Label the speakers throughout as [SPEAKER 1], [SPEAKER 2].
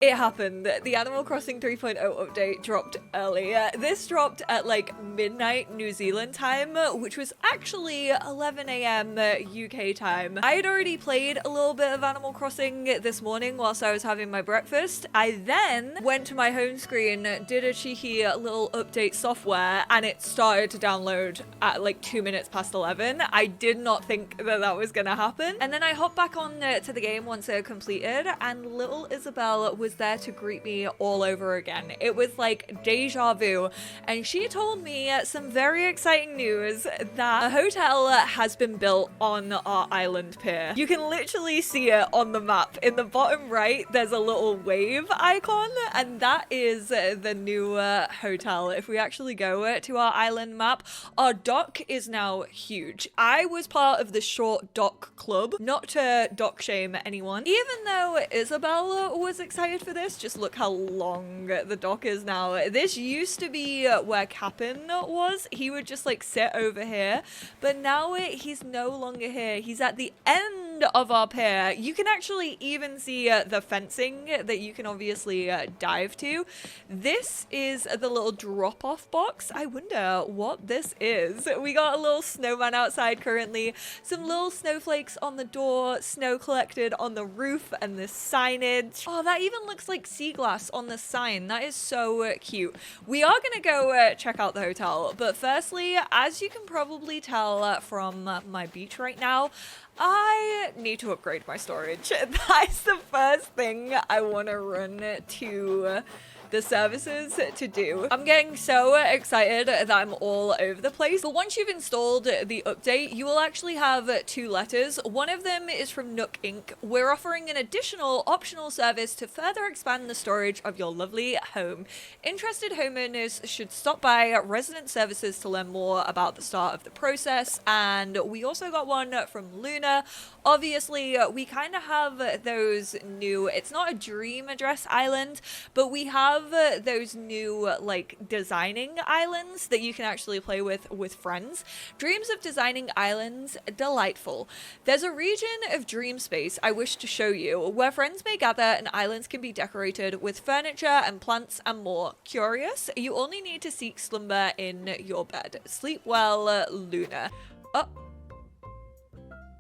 [SPEAKER 1] It happened. The Animal Crossing 3.0 update dropped early. This dropped at like midnight New Zealand time, which was actually 11 a.m. UK time. I had already played a little bit of Animal Crossing this morning whilst I was having my breakfast. I then went to my home screen, did a cheeky little update software, and it started to download at like 2 minutes past 11. I did not think that that was gonna happen. And then I hopped back on to the game once it had completed, and little Isabel was there to greet me all over again. It was like deja vu, and she told me some very exciting news that a hotel has been built on our island pier. You can literally see it on the map. In the bottom right, there's a little wave icon, and that is the new hotel. If we actually go to our island map, our dock is now huge. I was part of the short dock club, not to dock shame anyone. Even though Isabel was excited for this, just look how long the dock is now. This used to be where Cap'n was. He would just like sit over here, but now he's no longer here. He's at the end of our pier. You can actually even see the fencing that you can obviously dive to. This is the little drop-off box. I wonder what this is. We got a little snowman outside currently, some little snowflakes on the door, snow collected on the roof, and this signage. Oh, that even looks like sea glass on the sign. That is so cute. We are gonna go check out the hotel, but firstly, as you can probably tell from my beach right now, I need to upgrade my storage. That's the first thing I want to run to the services to do. I'm getting so excited that I'm all over the place. But once you've installed the update, you will actually have 2 letters. One of them is from Nook Inc. We're offering an additional optional service to further expand the storage of your lovely home. Interested homeowners should stop by Resident Services to learn more about the start of the process. And we also got one from Luna. Obviously, we kind of have those new, it's not a dream address island, but we have those new like designing islands that you can actually play with friends. Dreams of designing islands, delightful. There's a region of dream space I wish to show you where friends may gather and islands can be decorated with furniture and plants and more. Curious? You only need to seek slumber in your bed. Sleep well, Luna. Oh,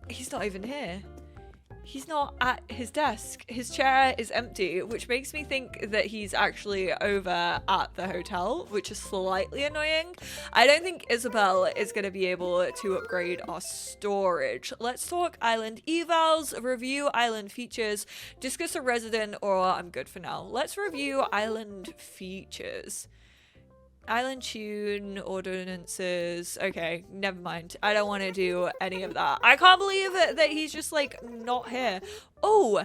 [SPEAKER 1] he's not even here. He's not at his desk. His chair is empty, which makes me think that he's actually over at the hotel, which is slightly annoying. I don't think Isabel is going to be able to upgrade our storage. Let's talk island evals, review island features, discuss a resident, or I'm good for now. Let's review island features. Island tune, ordinances. Okay, never mind. I don't want to do any of that. I can't believe that he's just like not here. Oh,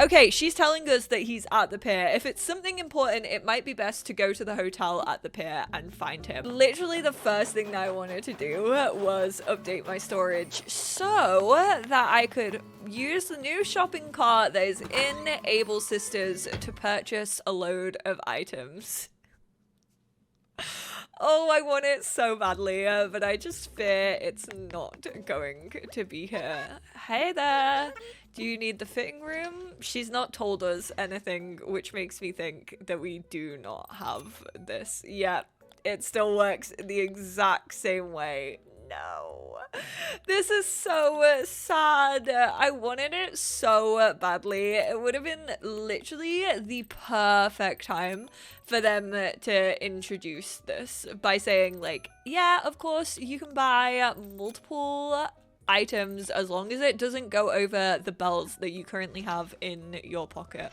[SPEAKER 1] okay, she's telling us that he's at the pier. If it's something important, it might be best to go to the hotel at the pier and find him. Literally the first thing that I wanted to do was update my storage so that I could use the new shopping cart that is in Able Sisters to purchase a load of items. Oh, I want it so badly, but I just fear it's not going to be here. Hey there! Do you need the fitting room? She's not told us anything, which makes me think that we do not have this yet. It still works the exact same way. No. This is so sad. I wanted it so badly. It would have been literally the perfect time for them to introduce this by saying like, yeah, of course you can buy multiple items as long as it doesn't go over the belts that you currently have in your pocket.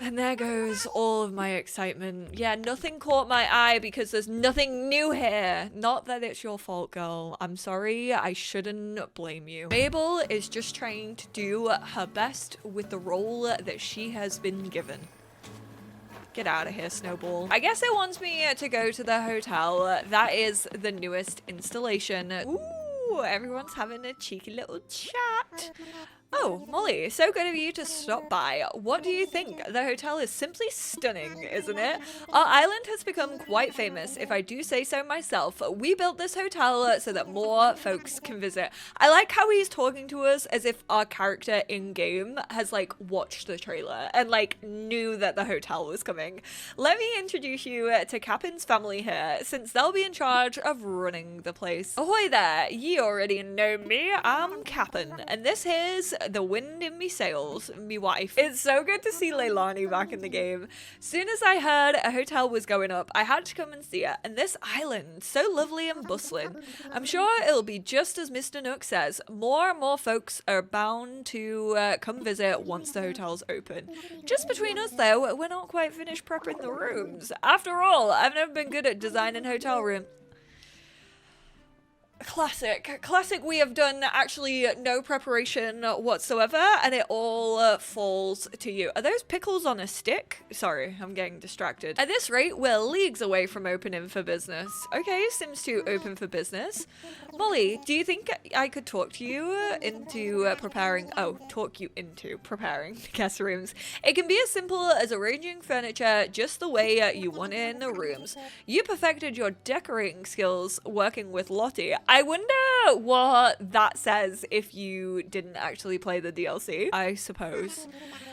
[SPEAKER 1] And there goes all of my excitement. Yeah, nothing caught my eye because there's nothing new here. Not that it's your fault, girl. I'm sorry. I shouldn't blame you. Mabel is just trying to do her best with the role that she has been given. Get out of here, Snowball. I guess it wants me to go to the hotel. That is the newest installation. Ooh, everyone's having a cheeky little chat. Oh, Molly, so good of you to stop by. What do you think? The hotel is simply stunning, isn't it? Our island has become quite famous, if I do say so myself. We built this hotel so that more folks can visit. I like how he's talking to us as if our character in-game has like watched the trailer and like knew that the hotel was coming. Let me introduce you to Capin's family here, since they'll be in charge of running the place. Ahoy there, ye already know me. I'm Capin, and this here's the wind in me sails, me wife. It's so good to see Leilani back in the game. Soon as I heard a hotel was going up, I had to come and see it, and this island, so lovely and bustling. I'm sure it'll be just as Mr. Nook says, more and more folks are bound to come visit once the hotel's open. Just between us though, we're not quite finished prepping the rooms. After all, I've never been good at designing hotel rooms. Classic. We have done actually no preparation whatsoever, and it all falls to you. Are those pickles on a stick? Sorry, I'm getting distracted. At this rate, we're leagues away from opening for business. Okay, Sims 2 open for business. Molly, do you think I could talk you into preparing the guest rooms? It can be as simple as arranging furniture just the way you want it in the rooms. You perfected your decorating skills working with Lottie. I wonder what that says if you didn't actually play the DLC, I suppose.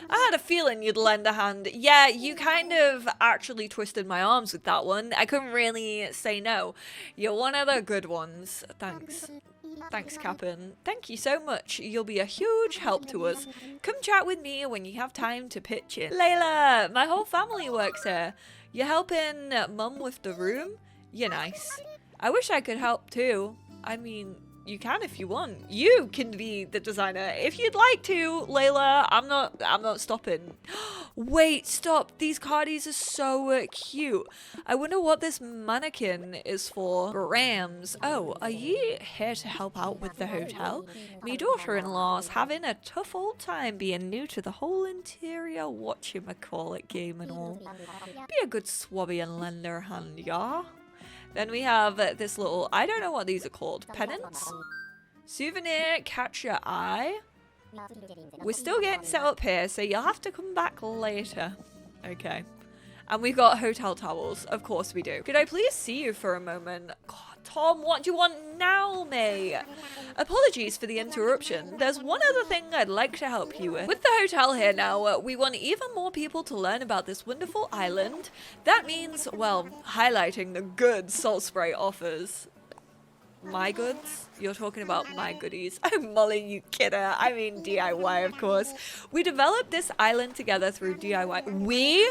[SPEAKER 1] I had a feeling you'd lend a hand. Yeah, you kind of actually twisted my arms with that one. I couldn't really say no. You're one of the good ones. Thanks, Capin. Thank you so much. You'll be a huge help to us. Come chat with me when you have time to pitch in. Layla, my whole family works here. You're helping Mum with the room? You're nice. I wish I could help too. I mean, you can if you want. You can be the designer if you'd like to, Layla. I'm not stopping. Wait, stop. These cardies are so cute. I wonder what this mannequin is for. Rams. Oh, are you here to help out with the hotel? Me daughter-in-law's having a tough old time being new to the whole interior whatchamacallit game and all. Be a good swabby and lend her a hand, yeah? Then we have this little, I don't know what these are called, pennants? Souvenir, catch your eye. We're still getting set up here, so you'll have to come back later. Okay. And we've got hotel towels. Of course we do. Could I please see you for a moment? God, Tom, what do you want now, mate? Apologies for the interruption. There's one other thing I'd like to help you with. With the hotel here now, we want even more people to learn about this wonderful island. That means, well, highlighting the good Salt Spray offers. My goods? You're talking about my goodies. Oh, Molly, you kidder. I mean DIY, of course. We developed this island together through DIY. We?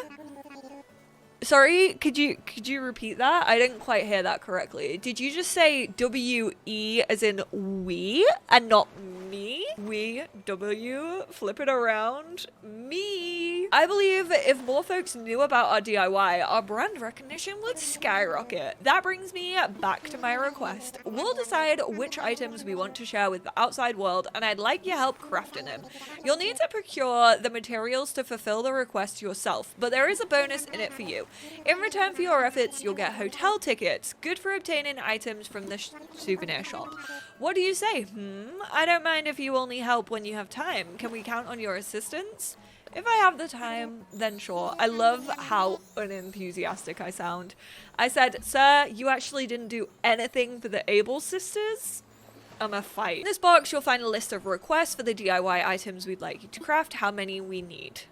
[SPEAKER 1] Sorry, could you repeat that? I didn't quite hear that correctly. Did you just say W-E as in we and not me? We, W, flip it around, me. I believe if more folks knew about our DIY, our brand recognition would skyrocket. That brings me back to my request. We'll decide which items we want to share with the outside world, and I'd like your help crafting them. You'll need to procure the materials to fulfill the request yourself, but there is a bonus in it for you. In return for your efforts, you'll get hotel tickets, good for obtaining items from the souvenir shop. What do you say? I don't mind if you only help when you have time. Can we count on your assistance? If I have the time, then sure. I love how unenthusiastic I sound. I said, sir, you actually didn't do anything for the Able sisters? I'm a fight. In this box, you'll find a list of requests for the DIY items we'd like you to craft, how many we need.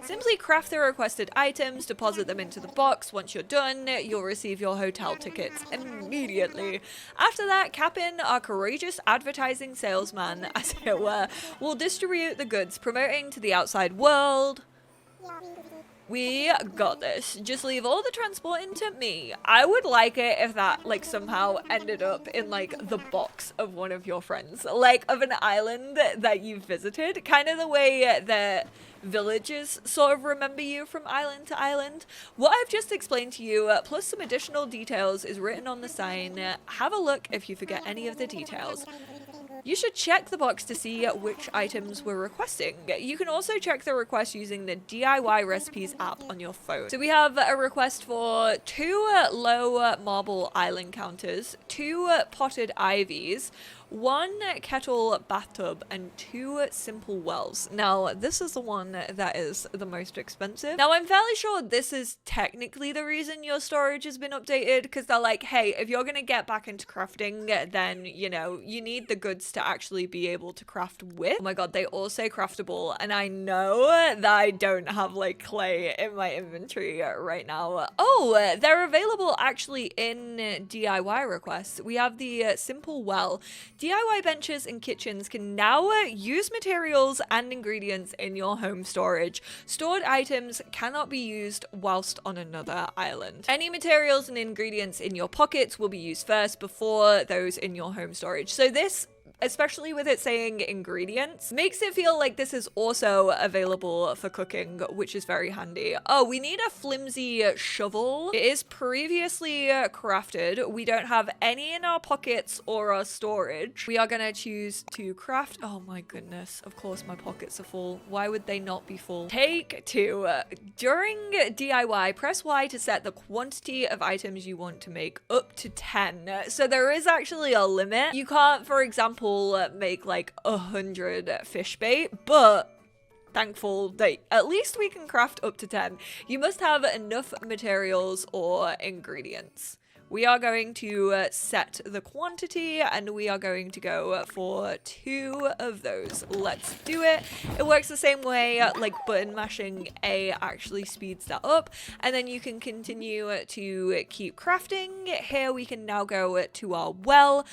[SPEAKER 1] Simply craft the requested items, deposit them into the box. Once you're done, you'll receive your hotel tickets immediately. After that, Capin, our courageous advertising salesman, as it were, will distribute the goods, promoting to the outside world. We got this. Just leave all the transporting to me. I would like it if that, like, somehow ended up in, like, the box of one of your friends. Like, of an island that you've visited. Kind of the way that villages sort of remember you from island to island. What I've just explained to you, plus some additional details, is written on the sign. Have a look if you forget any of the details. You should check the box to see which items we're requesting. You can also check the request using the DIY Recipes app on your phone. So we have a request for 2 low marble island counters, 2 potted ivies, 1 kettle bathtub and 2 simple wells. Now, this is the one that is the most expensive. Now, I'm fairly sure this is technically the reason your storage has been updated, because they're like, hey, if you're gonna get back into crafting, then, you know, you need the goods to actually be able to craft with. Oh my god, they all say craftable, and I know that I don't have, like, clay in my inventory right now. Oh, they're available actually in DIY requests. We have the simple well. DIY benches and kitchens can now use materials and ingredients in your home storage. Stored items cannot be used whilst on another island. Any materials and ingredients in your pockets will be used first before those in your home storage. So this, especially with it saying ingredients, makes it feel like this is also available for cooking, which is very handy. Oh, we need a flimsy shovel. It is previously crafted. We don't have any in our pockets or our storage. We are gonna choose to craft. Oh my goodness. Of course my pockets are full. Why would they not be full? Take 2. During DIY, press Y to set the quantity of items you want to make up to 10. So there is actually a limit. You can't, for example, make like 100 fish bait, but thankful that at least we can craft up to 10. You must have enough materials or ingredients. We are going to set the quantity, and we are going to go for 2 of those. Let's do it. It works the same way, like button mashing A actually speeds that up, and then you can continue to keep crafting. Here we can now go to our well.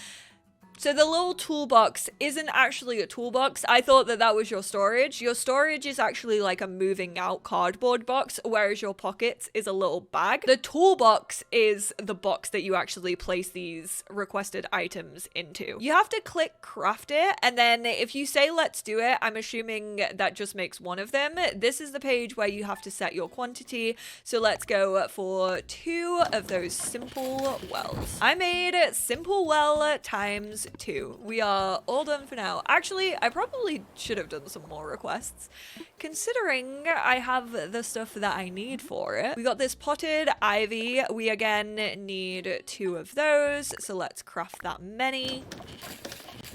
[SPEAKER 1] So the little toolbox isn't actually a toolbox. I thought that that was your storage. Your storage is actually like a moving out cardboard box, whereas your pockets is a little bag. The toolbox is the box that you actually place these requested items into. You have to click craft it, and then if you say let's do it, I'm assuming that just makes one of them. This is the page where you have to set your quantity. So let's go for 2 of those simple wells. I made simple well times 2. We are all done for now. Actually, I probably should have done some more requests, considering I have the stuff that I need for it. We got this potted ivy. We again need 2 of those, so let's craft that many.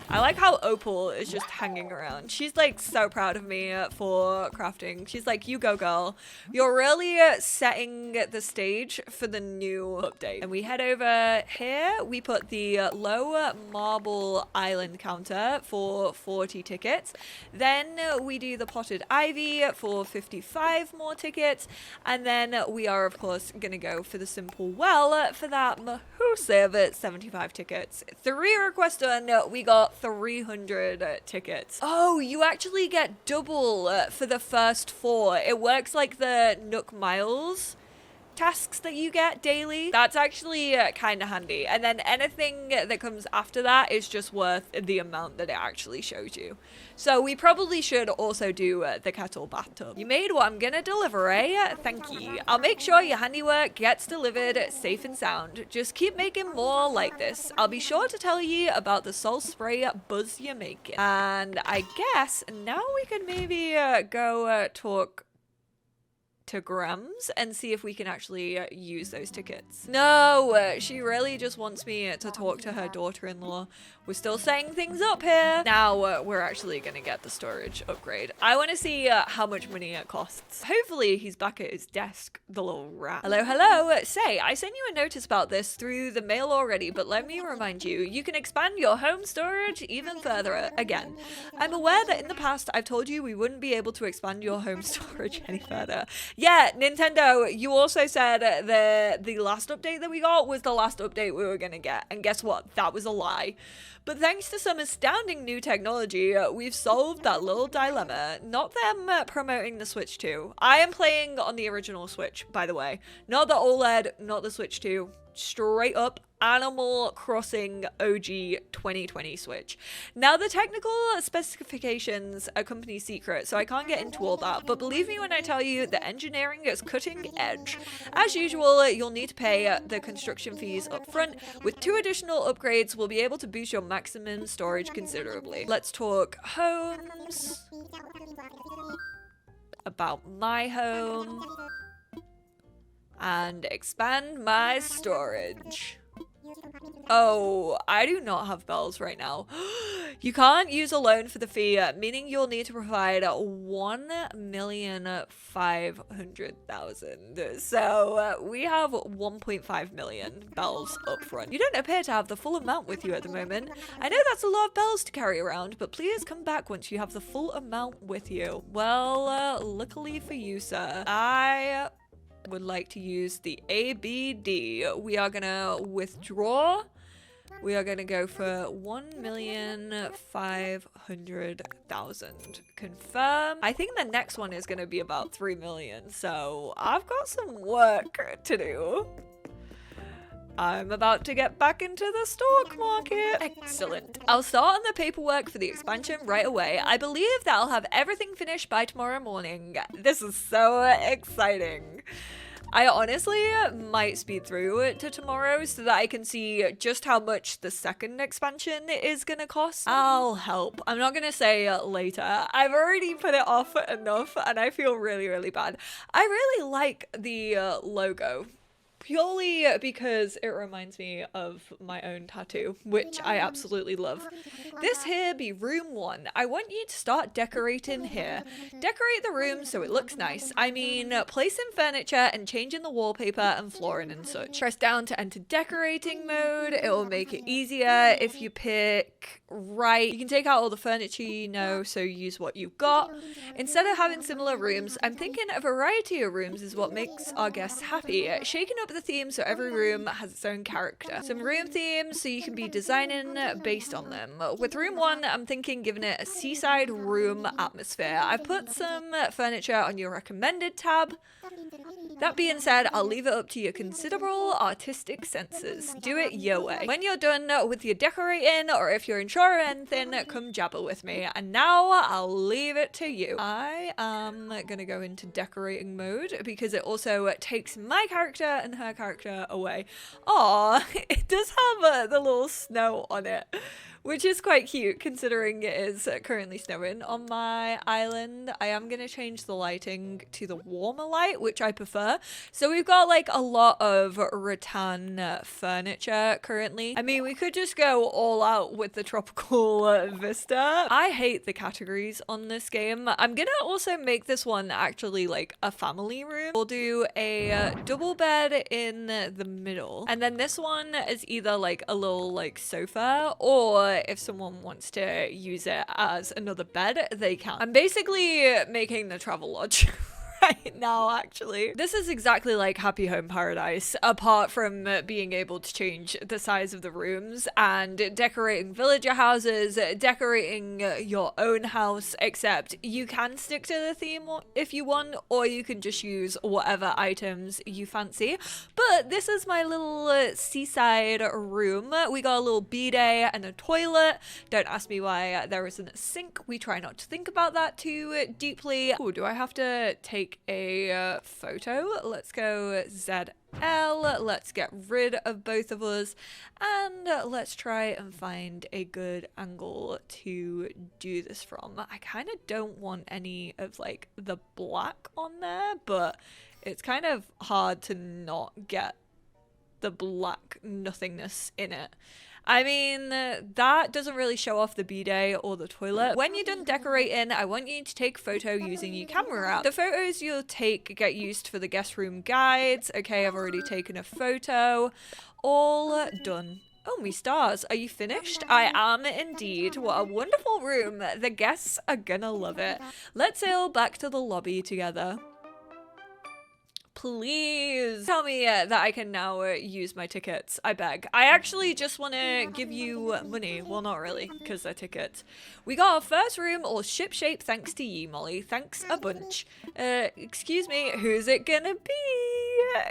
[SPEAKER 1] I like how Opal is just hanging around. She's like so proud of me for crafting. She's like, you go girl. You're really setting the stage for the new update. And we head over here. We put the low marble island counter for 40 tickets. Then we do the potted ivy for 55 more tickets. And then we are of course gonna go for the simple well for that massive 75 tickets. 3 requests done. We got 300 tickets. Oh, you actually get double for the first 4. It works like the Nook Miles tasks that you get daily. That's actually kind of handy. And then anything that comes after that is just worth the amount that it actually shows you. So we probably should also do the kettle bathtub. You made what I'm gonna deliver, eh? Thank you. I'll make sure your handiwork gets delivered safe and sound. Just keep making more like this. I'll be sure to tell you about the soul spray buzz you're making. And I guess now we could maybe go talk to Grams and see if we can actually use those tickets. No, she really just wants me to talk to her daughter-in-law. We're still setting things up here. Now we're actually gonna get the storage upgrade. I want to see how much money it costs. Hopefully he's back at his desk, the little rat. Hello, hello. Say, I sent you a notice about this through the mail already, but let me remind you, you can expand your home storage even further again. I'm aware that in the past I've told you we wouldn't be able to expand your home storage any further. Yeah, Nintendo, you also said the last update that we got was the last update we were gonna get, and guess what? That was a lie. But thanks to some astounding new technology, we've solved that little dilemma. Not them promoting the Switch 2. I am playing on the original Switch, by the way. Not the OLED, not the Switch 2. Straight up Animal Crossing OG 2020 Switch. Now, the technical specifications are company secret, so I can't get into all that, but believe me when I tell you the engineering is cutting edge. As usual, you'll need to pay the construction fees up front. With 2 additional upgrades, we'll be able to boost your maximum storage considerably. Let's talk homes. About my home. And expand my storage. Oh, I do not have bells right now. You can't use a loan for the fee, meaning you'll need to provide 1,500,000. So we have 1.5 million bells up front. You don't appear to have the full amount with you at the moment. I know that's a lot of bells to carry around, but please come back once you have the full amount with you. Well, luckily for you, sir, I would like to use the ABD. We are gonna withdraw. We are gonna go for 1,500,000. Confirm. I think the next one is gonna be about 3 million, so I've got some work to do. I'm about to get back into the stock market. Excellent. I'll start on the paperwork for the expansion right away. I believe that I'll have everything finished by tomorrow morning. This is so exciting. I honestly might speed through to tomorrow so that I can see just how much the second expansion is gonna cost. I'll help. I'm not gonna say later. I've already put it off enough and I feel really, really bad. I really like the logo. Purely because it reminds me of my own tattoo, which I absolutely love. This here be room 1. I want you to start decorating here. Decorate the room so it looks nice. I mean, placing furniture and changing the wallpaper and flooring and such. Press down to enter decorating mode. It will make it easier if you pick right. You can take out all the furniture you know, so use what you've got. Instead of having similar rooms, I'm thinking a variety of rooms is what makes our guests happy. Shaking up the theme so every room has its own character. Some room themes so you can be designing based on them. With room 1, I'm thinking giving it a seaside room atmosphere. I've put some furniture on your recommended tab. That being said, I'll leave it up to your considerable artistic senses. Do it your way. When you're done with your decorating, or if you're unsure of anything, come jabber with me. And now I'll leave it to you. I am gonna go into decorating mode because it also takes my character and her character away. Aw, it does have the little snow on it, which is quite cute considering it is currently snowing on my island. I am going to change the lighting to the warmer light, which I prefer. So we've got like a lot of rattan furniture currently. I mean, we could just go all out with the tropical vista. I hate the categories on this game. I'm going to also make this one actually like a family room. We'll do a double bed in the middle. And then this one is either like a little like sofa, or if someone wants to use it as another bed, they can. I'm basically making the travel lodge right now, actually. This is exactly like Happy Home Paradise, apart from being able to change the size of the rooms and decorating villager houses, decorating your own house, except you can stick to the theme if you want, or you can just use whatever items you fancy. But this is my little seaside room. We got a little bidet and a toilet. Don't ask me why there isn't a sink. We try not to think about that too deeply. Oh, do I have to take a photo? Let's go ZL. Let's get rid of both of us and let's try and find a good angle to do this from. I kind of don't want any of like the black on there, but it's kind of hard to not get the black nothingness in it. I mean, that doesn't really show off the bidet or the toilet. When you're done decorating, I want you to take a photo using your camera app. The photos you'll take get used for the guest room guides. Okay, I've already taken a photo. All done. Oh, me stars. Are you finished? I am indeed. What a wonderful room. The guests are gonna love it. Let's sail back to the lobby together. Please tell me that I can now use my tickets. I beg. I actually just want to give you money. Well, not really, because they're tickets. We got our first room all ship-shape thanks to you, Molly. Thanks a bunch. Excuse me, who's it gonna be?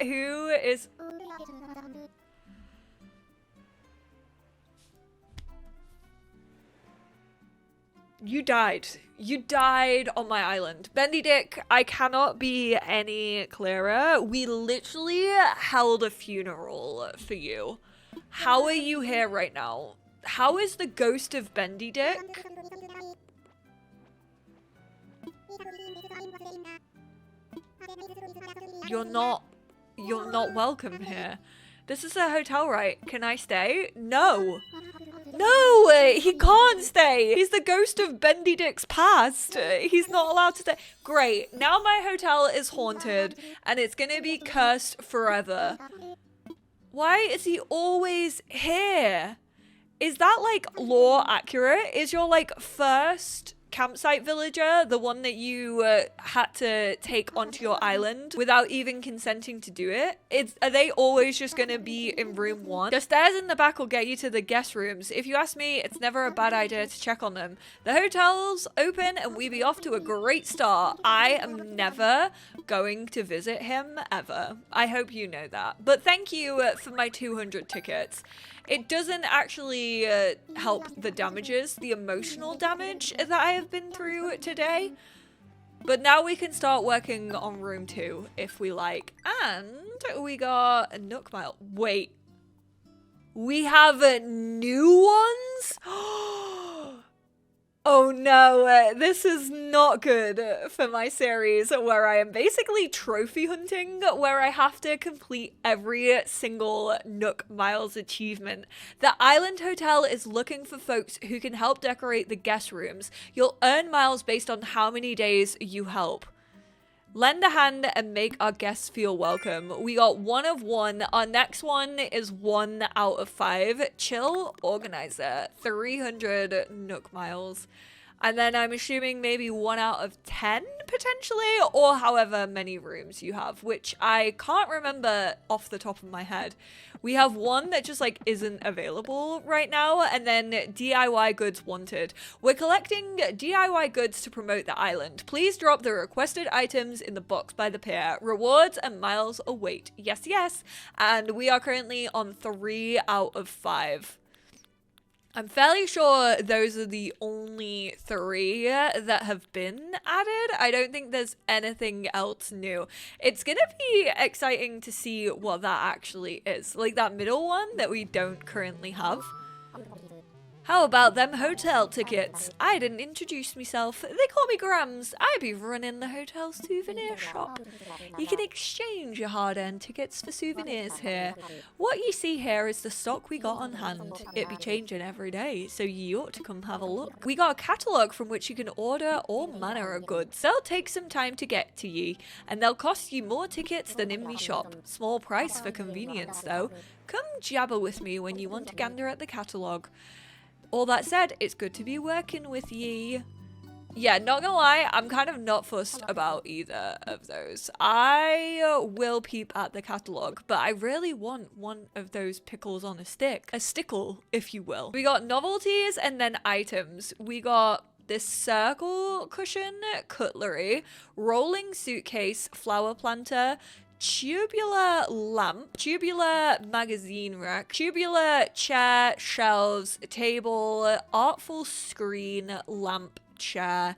[SPEAKER 1] Who is... You died. You died on my island. Bendy Dick, I cannot be any clearer. We literally held a funeral for you. How are you here right now? How is the ghost of Bendy Dick? You're not welcome here. This is a hotel, right? Can I stay? No. No, he can't stay. He's the ghost of Bendy Dick's past. He's not allowed to stay. Great. Now my hotel is haunted and it's gonna be cursed forever. Why is he always here? Is that like lore accurate? Is your like first campsite villager the one that you had to take onto your island without even consenting to do it? Are they always just gonna be in room 1? The stairs in the back will get you to the guest rooms. If you ask me, it's never a bad idea to check on them. The hotel's open and we be off to a great start. I am never going to visit him ever. I hope you know that. But thank you for my 200 tickets. It doesn't actually help the damages, the emotional damage that I have been through today. But now we can start working on room 2 if we like. And we got a Nook Mile. Wait. We have new ones? Oh no, this is not good for my series where I am basically trophy hunting, where I have to complete every single Nook Miles achievement. The Island Hotel is looking for folks who can help decorate the guest rooms. You'll earn miles based on how many days you help. Lend a hand and make our guests feel welcome. We got 1 of 1. Our next one is 1 out of 5. Chill organizer. 300 Nook Miles. And then I'm assuming maybe 1 out of 10 potentially, or however many rooms you have, which I can't remember off the top of my head. We have 1 that just like isn't available right now, and then DIY goods wanted. We're collecting DIY goods to promote the island. Please drop the requested items in the box by the pier. Rewards and miles await. Yes, yes. And we are currently on 3 out of 5. I'm fairly sure those are the only 3 that have been added. I don't think there's anything else new. It's gonna be exciting to see what that actually is. Like that middle one that we don't currently have. How about them hotel tickets? I didn't introduce myself. They call me Grams. I be running the hotel souvenir shop. You can exchange your hard-earned tickets for souvenirs here. What you see here is the stock we got on hand. It be changing every day, so you ought to come have a look. We got a catalogue from which you can order all manner of goods. They'll take some time to get to ye, and they'll cost you more tickets than in me shop. Small price for convenience though. Come jabber with me when you want to gander at the catalogue. All that said, it's good to be working with ye. Yeah, not gonna lie, I'm kind of not fussed about either of those. I will peep at the catalogue, but I really want 1 of those pickles on a stick. A stickle, if you will. We got novelties and then items. We got this circle cushion, cutlery, rolling suitcase, flower planter, tubular lamp, tubular magazine rack, tubular chair, shelves, table, artful screen, lamp, chair.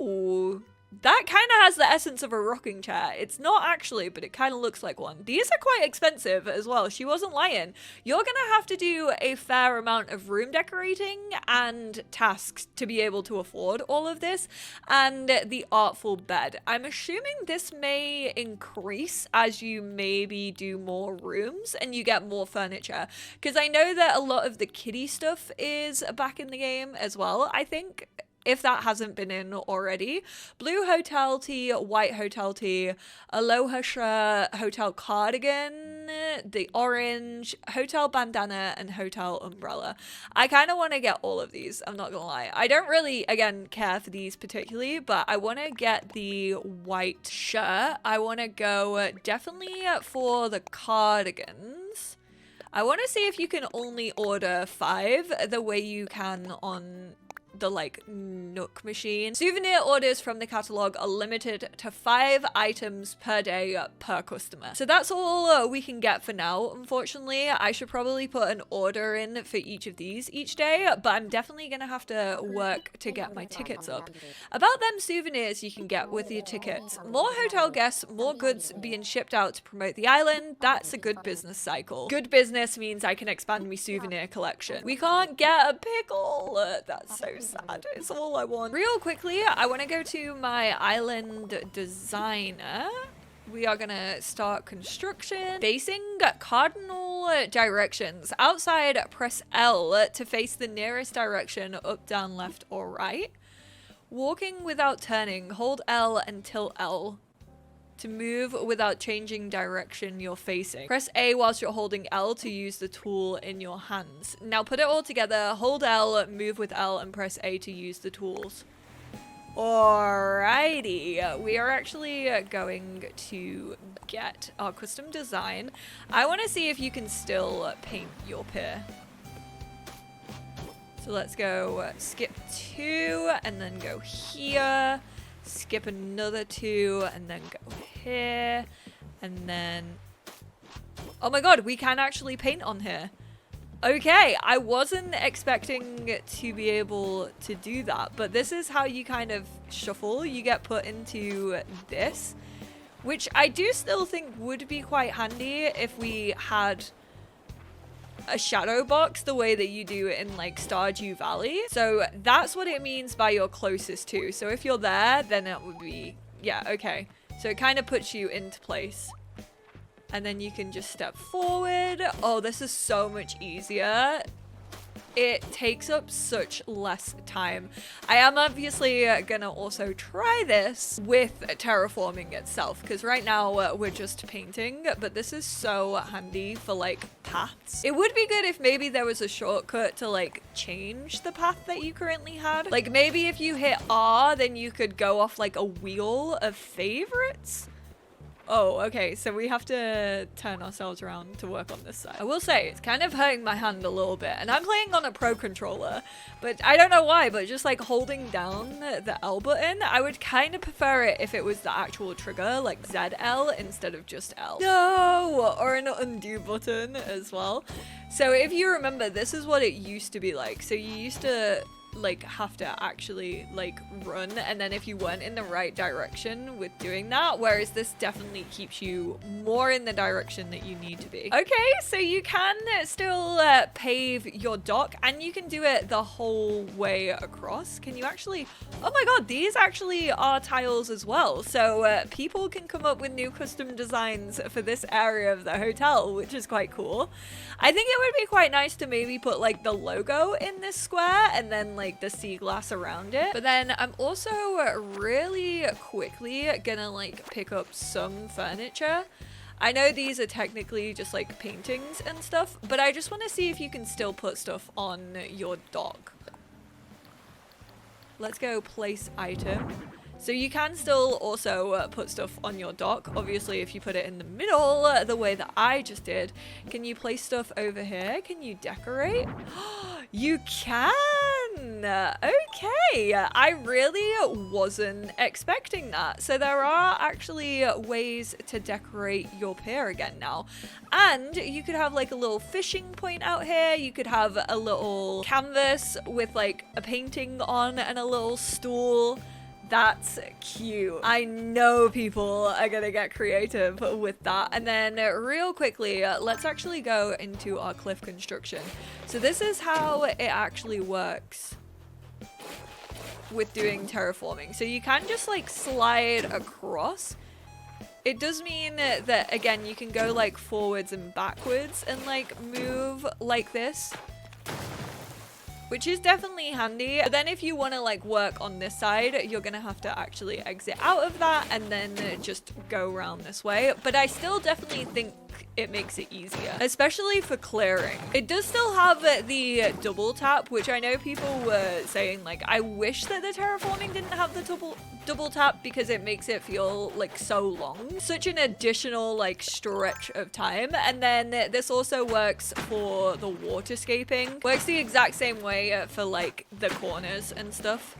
[SPEAKER 1] Ooh, that kind of has the essence of a rocking chair. It's not actually, but it kind of looks like one. These are quite expensive as well. She wasn't lying. You're gonna have to do a fair amount of room decorating and tasks to be able to afford all of this. And the artful bed. I'm assuming this may increase as you maybe do more rooms and you get more furniture. Because I know that a lot of the kiddie stuff is back in the game as well, I think. If that hasn't been in already. Blue hotel tee, white hotel tee, aloha shirt, hotel cardigan, the orange, hotel bandana, and hotel umbrella. I kind of want to get all of these, I'm not gonna lie. I don't really, again, care for these particularly, but I want to get the white shirt. I want to go definitely for the cardigans. I want to see if you can only order 5 the way you can on the like Nook machine. Souvenir orders from the catalogue are limited to 5 items per day per customer. So that's all we can get for now. Unfortunately, I should probably put an order in for each of these each day, but I'm definitely gonna have to work to get my tickets up. About them souvenirs you can get with your tickets. More hotel guests, more goods being shipped out to promote the island. That's a good business cycle. Good business means I can expand my souvenir collection. We can't get a pickle. That's so sad. It's all I want. Real quickly, I want to go to my island designer. We are gonna start construction. Facing cardinal directions. Outside, press L to face the nearest direction, up, down, left, or right. Walking without turning, hold L and tilt L. To move without changing direction you're facing. Press A whilst you're holding L to use the tool in your hands. Now put it all together, hold L, move with L, and press A to use the tools. Alrighty, we are actually going to get our custom design. I want to see if you can still paint your pier. So let's go skip 2 and then go here. Skip another 2 and then go here. And then... oh my god, we can actually paint on here. Okay, I wasn't expecting to be able to do that, but this is how you kind of shuffle. You get put into this, which I do still think would be quite handy if we had a shadow box the way that you do in like Stardew Valley. So that's what it means by your closest to. So if you're there, then it would be, yeah, okay. So it kind of puts you into place. And then you can just step forward. Oh, this is so much easier. It takes up such less time. I am obviously gonna also try this with terraforming itself, because right now we're just painting, but this is so handy for like paths. It would be good if maybe there was a shortcut to like change the path that you currently had. Like maybe if you hit R, then you could go off like a wheel of favorites. Oh, okay, so we have to turn ourselves around to work on this side. I will say, it's kind of hurting my hand a little bit, and I'm playing on a pro controller, but I don't know why, but just like holding down the L button, I would kind of prefer it if it was the actual trigger, like ZL instead of just L. No! Or an undo button as well. So if you remember, this is what it used to be like. So you used to like have to actually like run, and then if you weren't in the right direction with doing that, whereas this definitely keeps you more in the direction that you need to be. Okay, so you can still pave your dock, and you can do it the whole way across. Can you actually, oh my god, these actually are tiles as well, so people can come up with new custom designs for this area of the hotel, which is quite cool. I think it would be quite nice to maybe put like the logo in this square and then like the sea glass around it. But then I'm also really quickly gonna like pick up some furniture. I know these are technically just like paintings and stuff, but I just want to see if you can still put stuff on your dock. Let's go place item. So you can still also put stuff on your dock. Obviously, if you put it in the middle, the way that I just did. Can you place stuff over here? Can you decorate? You can! Okay, I really wasn't expecting that. So there are actually ways to decorate your pier again now. And you could have like a little fishing point out here. You could have a little canvas with like a painting on and a little stool. That's cute. I know people are gonna get creative with that. And then real quickly, let's actually go into our cliff construction. So this is how it actually works with doing terraforming. So you can just like slide across. It does mean that, again, you can go like forwards and backwards and like move like this, which is definitely handy. But then if you want to like work on this side, you're gonna have to actually exit out of that and then just go around this way. But I still definitely think it makes it easier, especially for clearing. It does still have the double tap, which I know people were saying like, I wish that the terraforming didn't have the double tap because it makes it feel like so long, such an additional like stretch of time. And then this also works for the waterscaping, works the exact same way for like the corners and stuff,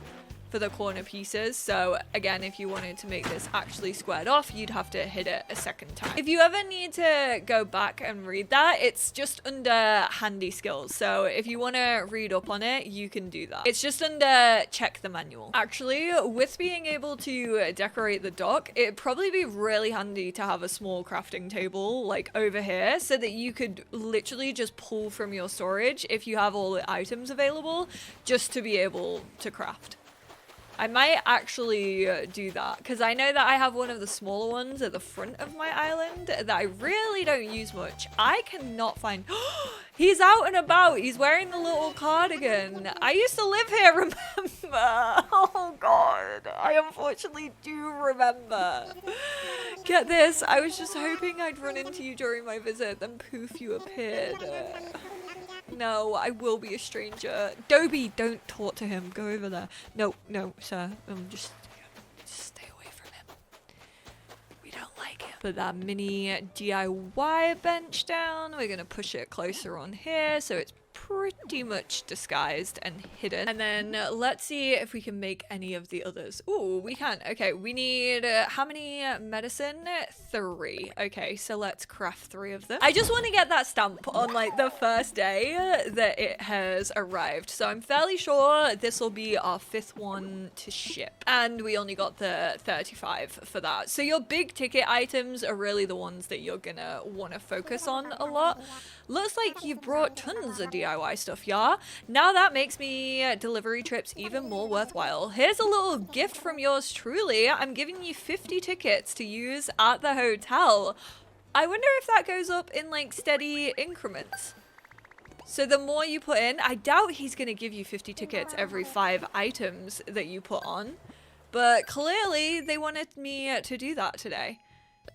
[SPEAKER 1] for the corner pieces. So again, if you wanted to make this actually squared off, you'd have to hit it a second time. If you ever need to go back and read that, it's just under handy skills. So if you want to read up on it, you can do that. It's just under check the manual. Actually, with being able to decorate the dock, it'd probably be really handy to have a small crafting table like over here so that you could literally just pull from your storage if you have all the items available just to be able to craft. I might actually do that because I know that I have one of the smaller ones at the front of my island that I really don't use much. I cannot find... He's out and about. He's wearing the little cardigan. I used to live here, remember? Oh God. I unfortunately do remember. Get this. I was just hoping I'd run into you during my visit, then poof, you appeared. No, I will be a stranger. Dobie, don't talk to him. Go over there. No, no, sir. Just stay away from him. We don't like him. Put that mini DIY bench down. We're gonna push it closer on here so it's pretty much disguised and hidden. And then let's see if we can make any of the others. Ooh, we can. Okay, we need how many medicine? 3. Okay, so let's craft 3 of them. I just want to get that stamp on like the first day that it has arrived. So I'm fairly sure this will be our 5th one to ship. And we only got the 35 for that. So your big ticket items are really the ones that you're gonna want to focus on a lot. Looks like you've brought tons of DIY stuff, yeah? Now that makes me delivery trips even more worthwhile. Here's a little gift from yours truly. I'm giving you 50 tickets to use at the hotel. I wonder if that goes up in like steady increments. So the more you put in, I doubt he's going to give you 50 tickets every 5 items that you put on. But clearly they wanted me to do that today.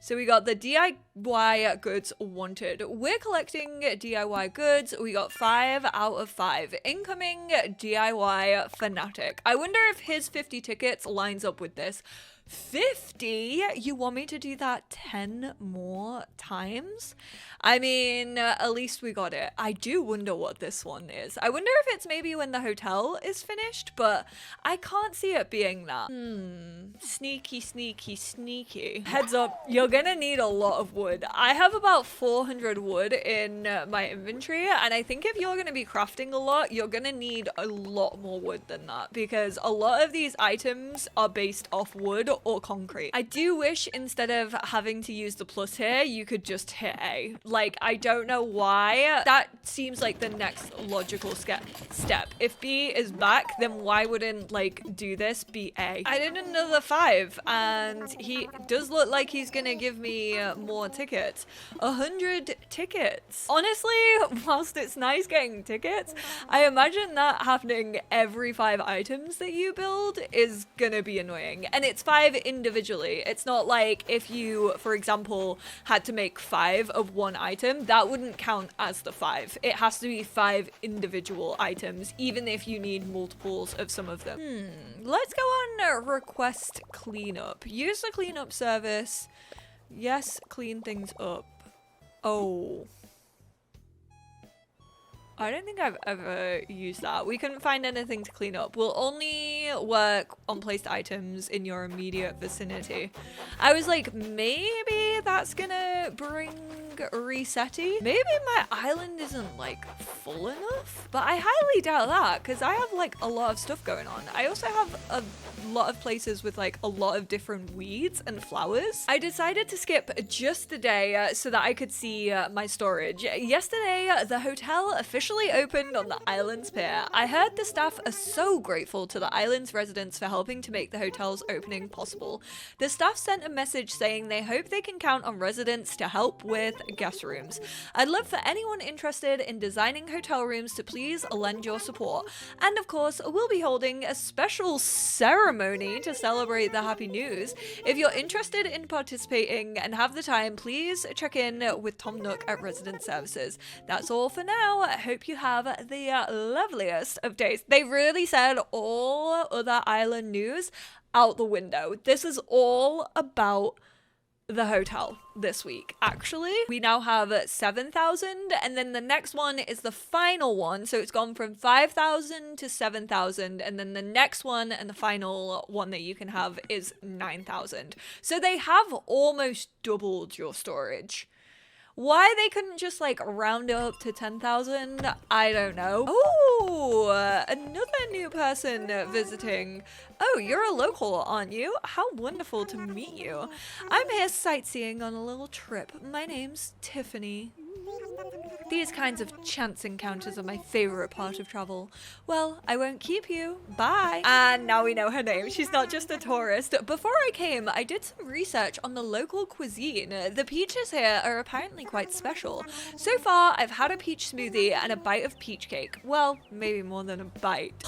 [SPEAKER 1] So we got the DIY goods wanted. We're collecting DIY goods. We got 5 out of 5. Incoming DIY fanatic. I wonder if his 50 tickets lines up with this. 50? You want me to do that 10 more times? I mean, at least we got it. I do wonder what this one is. I wonder if it's maybe when the hotel is finished, but I can't see it being that. Sneaky, sneaky, sneaky. Heads up, you're gonna need a lot of wood. I have about 400 wood in my inventory, and I think if you're gonna be crafting a lot, you're gonna need a lot more wood than that, because a lot of these items are based off wood or concrete. I do wish instead of having to use the plus here, you could just hit A. Like, I don't know why. That seems like the next logical step. If B is back, then why wouldn't, like, do this be A? I did another 5, and he does look like he's gonna give me more tickets. 100 tickets. Honestly, whilst it's nice getting tickets, I imagine that happening every 5 items that you build is gonna be annoying. And it's 5 individually. It's not like if you, for example, had to make 5 of one item, that wouldn't count as the 5. It has to be 5 individual items, even if you need multiples of some of them. Let's go on request cleanup. Use the cleanup service. Yes, clean things up. Oh. I don't think I've ever used that. We couldn't find anything to clean up. We'll only work on placed items in your immediate vicinity. I was like, maybe that's gonna bring Resetti. Maybe my island isn't like full enough, but I highly doubt that because I have like a lot of stuff going on. I also have a lot of places with like a lot of different weeds and flowers. I decided to skip just the day so that I could see my storage. Yesterday, the hotel officially opened on the island's pier. I heard the staff are so grateful to the island's residents for helping to make the hotel's opening possible. The staff sent a message saying they hope they can count on residents to help with guest rooms. I'd love for anyone interested in designing hotel rooms to please lend your support. And of course, we'll be holding a special ceremony to celebrate the happy news. If you're interested in participating and have the time, please check in with Tom Nook at Resident Services. That's all for now. I hope you have the loveliest of days. They really said all other island news out the window. This is all about the hotel this week. Actually, we now have 7,000, and then the next one is the final one, so it's gone from 5,000 to 7,000, and then the next one and the final one that you can have is 9,000. So they have almost doubled your storage. Why they couldn't just like round it up to 10,000, I don't know. Oh, another new person visiting. Oh, you're a local, aren't you? How wonderful to meet you. I'm here sightseeing on a little trip. My name's Tiffany. These kinds of chance encounters are my favorite part of travel. Well, I won't keep you. Bye. And now we know her name. She's not just a tourist. Before I came, I did some research on the local cuisine. The peaches here are apparently quite special. So far, I've had a peach smoothie and a bite of peach cake. Well, maybe more than a bite.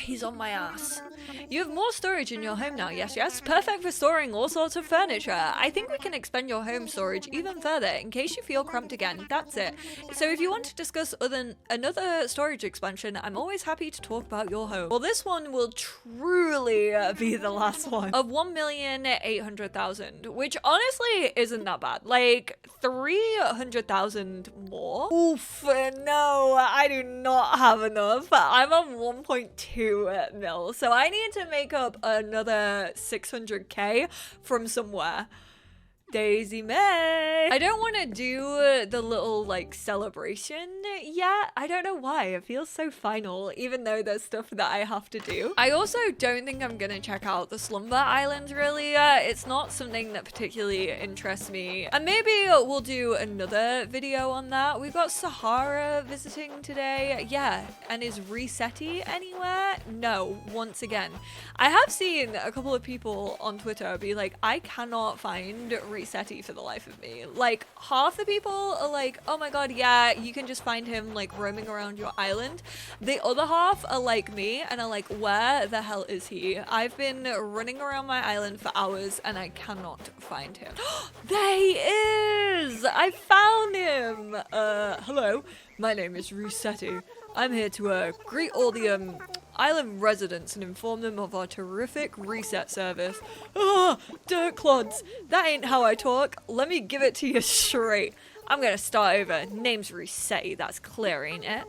[SPEAKER 1] He's on my ass. You have more storage in your home now, yes. Perfect for storing all sorts of furniture. I think we can expand your home storage even further in case you feel cramped again. That's it. So if you want to discuss another storage expansion, I'm always happy to talk about your home. Well, this one will truly be the last one of 1,800,000, which honestly isn't that bad. Like 300,000 more. Oof, no, I do not have enough. I'm on 1.2 mil, so I need to make up another 600k from somewhere. Daisy May. I don't want to do the little like celebration yet. I don't know why. It feels so final, even though there's stuff that I have to do. I also don't think I'm gonna check out the Slumber Island really. It's not something that particularly interests me. And maybe we'll do another video on that. We've got Sahara visiting today. Yeah. And is Resetti anywhere? No, once again. I have seen a couple of people on Twitter be like, I cannot find Resetti for the life of me. Like, half the people are like, oh my god, yeah, you can just find him like roaming around your island. The other half are like me and are like, where the hell is he? I've been running around my island for hours and I cannot find him. There he is! I found him! Hello, my name is Resetti. I'm here to greet all the island residents and inform them of our terrific reset service. Ah, dirt clods. That ain't how I talk. Let me give it to you straight. I'm gonna start over. Name's Resetti, that's clear, ain't it?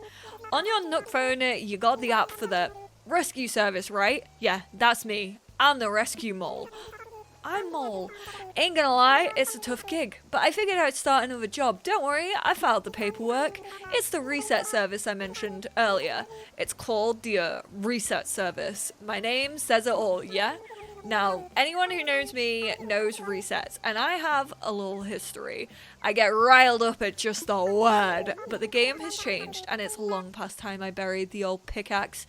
[SPEAKER 1] On your Nook phone, you got the app for the rescue service, right? Yeah, that's me. I'm the rescue mole. I'm Mole. Ain't gonna lie, it's a tough gig, but I figured I'd start another job. Don't worry, I filed the paperwork. It's the reset service I mentioned earlier. It's called the reset service. My name says it all, yeah? Now, anyone who knows me knows resets, and I have a little history. I get riled up at just the word, but the game has changed, and it's long past time I buried the old pickaxe.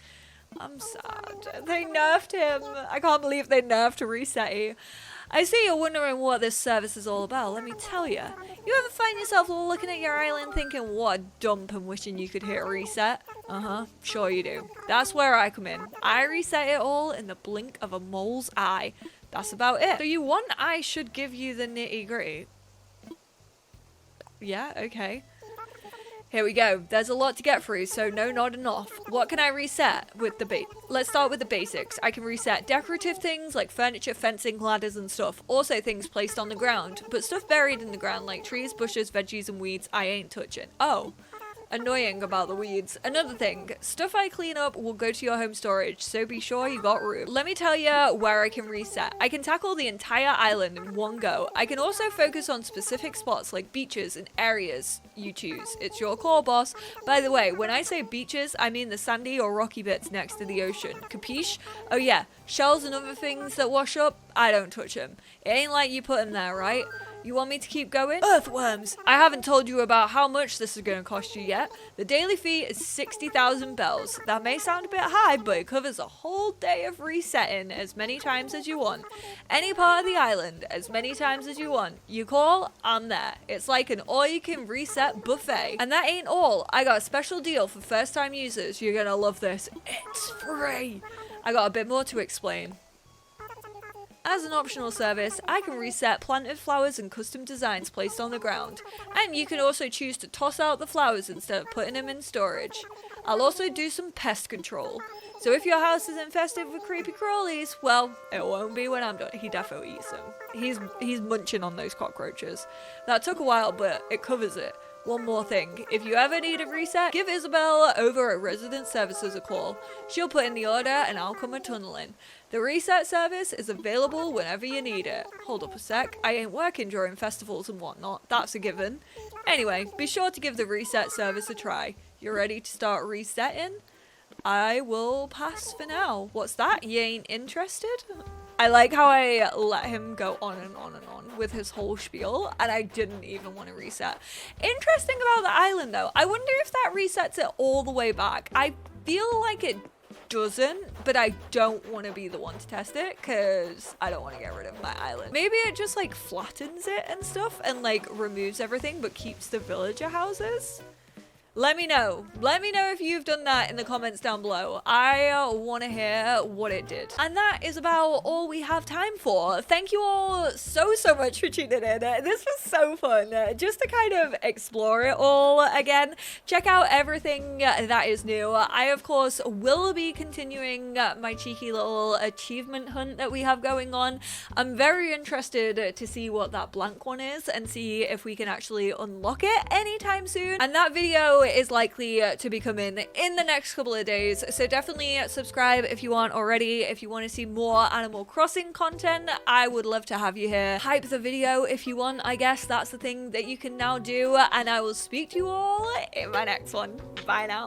[SPEAKER 1] I'm sad. They nerfed him. I can't believe they nerfed Resetti. I see you're wondering what this service is all about. Let me tell you. You ever find yourself looking at your island thinking, what a dump, and wishing you could hit reset? Sure you do. That's where I come in. I reset it all in the blink of a mole's eye. That's about it. So you want I should give you the nitty gritty? Yeah, okay. Here we go. There's a lot to get through, so no nodding off. What can I reset with Let's start with the basics. I can reset decorative things like furniture, fencing, ladders and stuff. Also things placed on the ground, but stuff buried in the ground like trees, bushes, veggies and weeds I ain't touching. Oh. Annoying about the weeds. Another thing, stuff I clean up will go to your home storage, so be sure you got room. Let me tell you where I can reset. I can tackle the entire island in one go. I can also focus on specific spots like beaches and areas you choose. It's your call, boss. By the way, when I say beaches, I mean the sandy or rocky bits next to the ocean. Capiche? Oh yeah, shells and other things that wash up, I don't touch them. It ain't like you put them there, right? You want me to keep going? Earthworms! I haven't told you about how much this is going to cost you yet. The daily fee is 60,000 bells. That may sound a bit high, but it covers a whole day of resetting as many times as you want. Any part of the island, as many times as you want. You call, I'm there. It's like an all-you-can-reset buffet. And that ain't all. I got a special deal for first-time users. You're gonna love this. It's free! I got a bit more to explain. As an optional service, I can reset planted flowers and custom designs placed on the ground, and you can also choose to toss out the flowers instead of putting them in storage. I'll also do some pest control, so if your house is infested with creepy crawlies, well, it won't be when I'm done. He definitely eats them. He's munching on those cockroaches. That took a while, but it covers it. One more thing, if you ever need a reset, give Isabel over at Resident Services a call. She'll put in the order and I'll come a tunneling. The reset service is available whenever you need it. Hold up a sec, I ain't working during festivals and whatnot, that's a given. Anyway, be sure to give the reset service a try. You ready to start resetting? I will pass for now. What's that? You ain't interested? I like how I let him go on and on and on with his whole spiel, and I didn't even want to reset. Interesting about the island though, I wonder if that resets it all the way back. I feel like it doesn't, but I don't want to be the one to test it because I don't want to get rid of my island. Maybe it just like flattens it and stuff and like removes everything but keeps the villager houses. Let me know. Let me know if you've done that in the comments down below. I want to hear what it did. And that is about all we have time for. Thank you all so much for tuning in. This was so fun. Just to kind of explore it all again. Check out everything that is new. I, of course, will be continuing my cheeky little achievement hunt that we have going on. I'm very interested to see what that blank one is and see if we can actually unlock it anytime soon. And that video is likely to be coming in the next couple of days, so definitely subscribe if you aren't already. If you want to see more Animal Crossing content, I would love to have you here. Hype the video if you want. I guess that's the thing that you can now do, and I will speak to you all in my next one. Bye now.